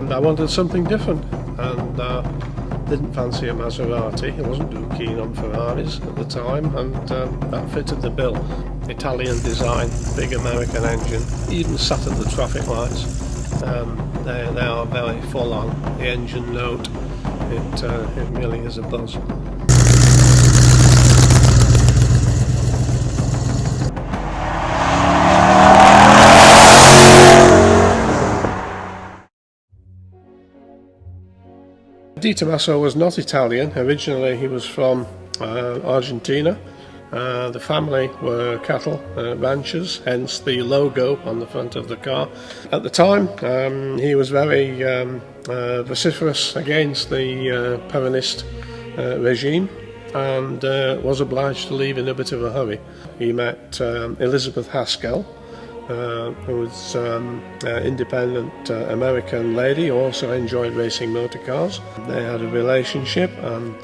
and I wanted something different, and didn't fancy a Maserati. He wasn't too keen on Ferraris at the time, and that fitted the bill. Italian design, big American engine, even sat at the traffic lights. They are very full on. The engine note, it really is a buzz. Tomasso was not Italian. Originally he was from Argentina. The family were cattle ranchers, hence the logo on the front of the car. At the time he was very vociferous against the Peronist regime, and was obliged to leave in a bit of a hurry. He met Elizabeth Haskell, who was an independent American lady who also enjoyed racing motor cars. They had a relationship and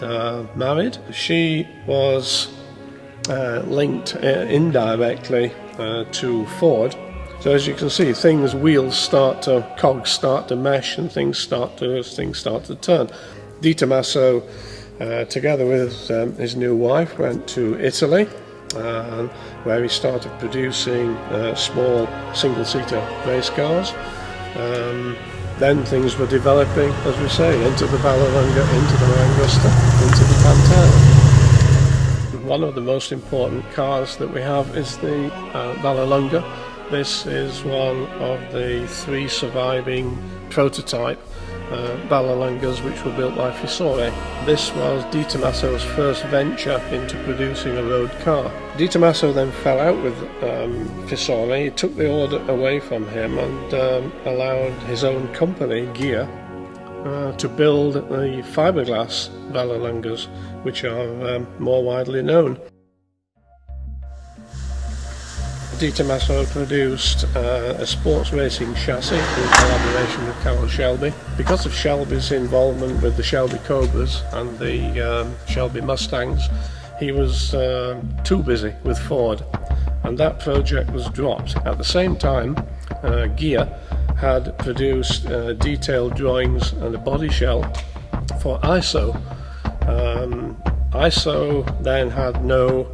married. She was linked indirectly to Ford. So as you can see, cogs start to mesh, and things start to turn. Tomasso, together with his new wife, went to Italy, where he started producing small single-seater race cars. Then things were developing, as we say, into the Vallelunga, into the Mangusta, into the Pantera. One of the most important cars that we have is the Vallelunga. This is one of the 3 surviving prototype Vallelungas which were built by Fisore. This was Tomasso's first venture into producing a road car. Tomasso then fell out with Fisore. He took the order away from him and allowed his own company, Ghia, to build the fiberglass Vallelungas, which are more widely known. Tomasso produced a sports racing chassis in collaboration with Carroll Shelby. Because of Shelby's involvement with the Shelby Cobras and the Shelby Mustangs, he was too busy with Ford, and that project was dropped. At the same time, Ghia had produced detailed drawings and a body shell for ISO. ISO then had no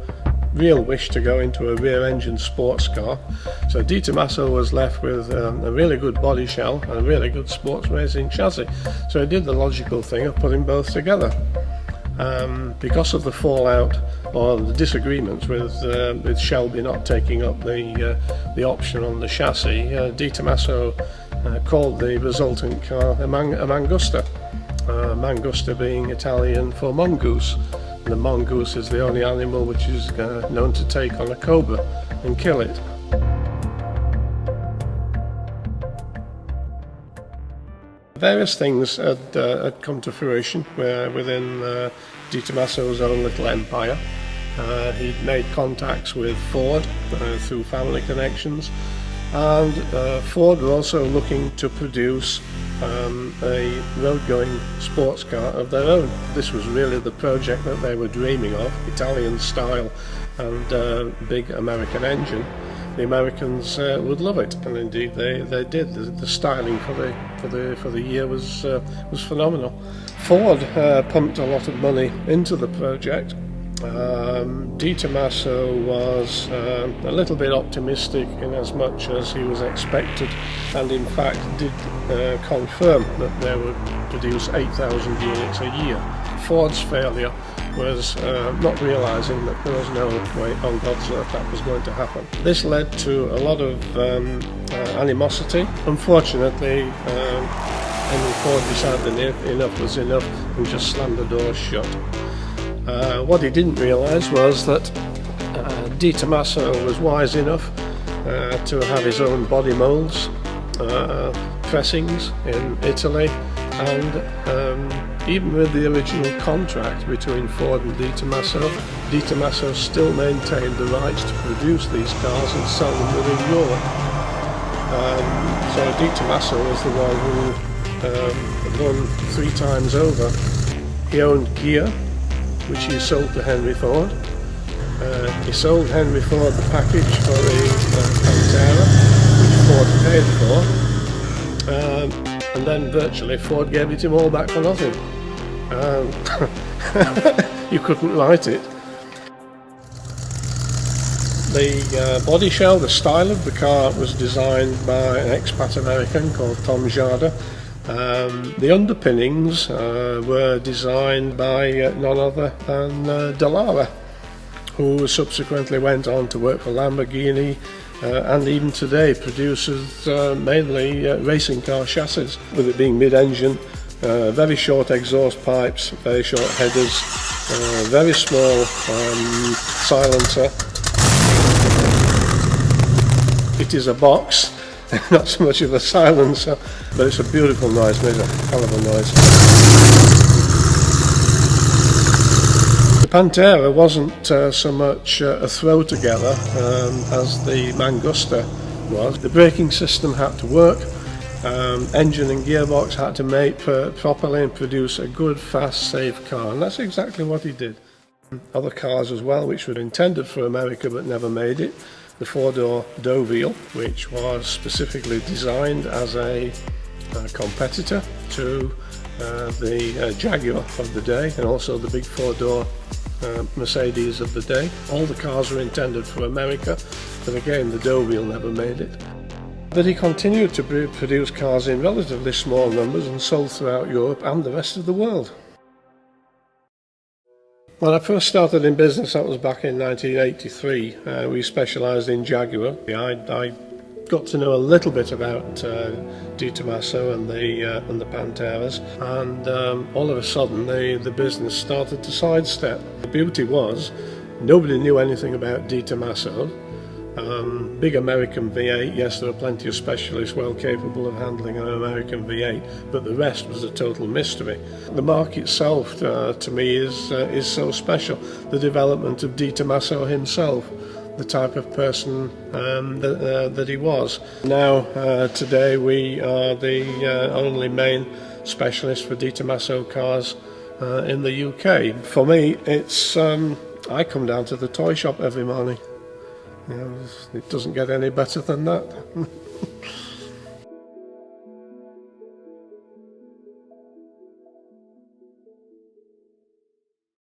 real wish to go into a rear-engine sports car, so Tomasso was left with a really good body shell and a really good sports racing chassis. So he did the logical thing of putting both together. Because of the fallout or the disagreements with Shelby not taking up the option on the chassis, Tomasso called the resultant car a Mangusta. Mangusta being Italian for mongoose. The mongoose is the only animal which is known to take on a cobra and kill it. Various things had come to fruition within Tomasso's own little empire. He'd made contacts with Ford through family connections, and Ford were also looking to produce a road-going sports car of their own. This was really the project that they were dreaming of, Italian style and big American engine. The Americans would love it, and indeed they did. The styling for the year was phenomenal. Ford pumped a lot of money into the project. Tomasso was a little bit optimistic in as much as he was expected, and in fact did confirm that they would produce 8,000 units a year. Ford's failure was not realising that there was no way on God's earth that was going to happen. This led to a lot of animosity. Unfortunately, Henry Ford decided enough was enough and just slammed the doors shut. What he didn't realise was that Tomasso was wise enough to have his own body moulds, pressings in Italy, and even with the original contract between Ford and Tomasso still maintained the rights to produce these cars and sell them within Europe. So Tomasso was the one who won 3 times over. He owned Ghia, which he sold to Henry Ford. He sold Henry Ford the package for the Pantera, which Ford paid for. and then virtually Ford gave it him all back for nothing. You couldn't write it. The body shell, the style of the car, was designed by an expat American called Tom Jada. The underpinnings were designed by none other than Dallara, who subsequently went on to work for Lamborghini and even today produces mainly racing car chassis, with it being mid-engine, very short exhaust pipes, very short headers, very small silencer. It is a box, not so much of a silencer, but it's a beautiful noise, makes a hell of a noise. The Pantera wasn't so much a throw together as the Mangusta was. The braking system had to work, engine and gearbox had to mate properly and produce a good, fast, safe car, and that's exactly what he did. Other cars as well, which were intended for America but never made it. The four-door Deauville, which was specifically designed as a competitor to the Jaguar of the day, and also the big four-door Mercedes of the day. All the cars were intended for America, but again the Deauville never made it. But he continued to produce cars in relatively small numbers and sold throughout Europe and the rest of the world. When I first started in business, that was back in 1983, we specialised in Jaguar. I got to know a little bit about Tomasso and the Panteras, and all of a sudden the business started to sidestep. The beauty was, nobody knew anything about Tomasso. Big American V8, yes, there are plenty of specialists well capable of handling an American V8, but the rest was a total mystery. The mark itself, to me, is so special. The development of Tomasso himself, the type of person that he was. Now, today, we are the only main specialist for Tomasso cars in the UK. For me, it's I come down to the toy shop every morning. You know, it doesn't get any better than that.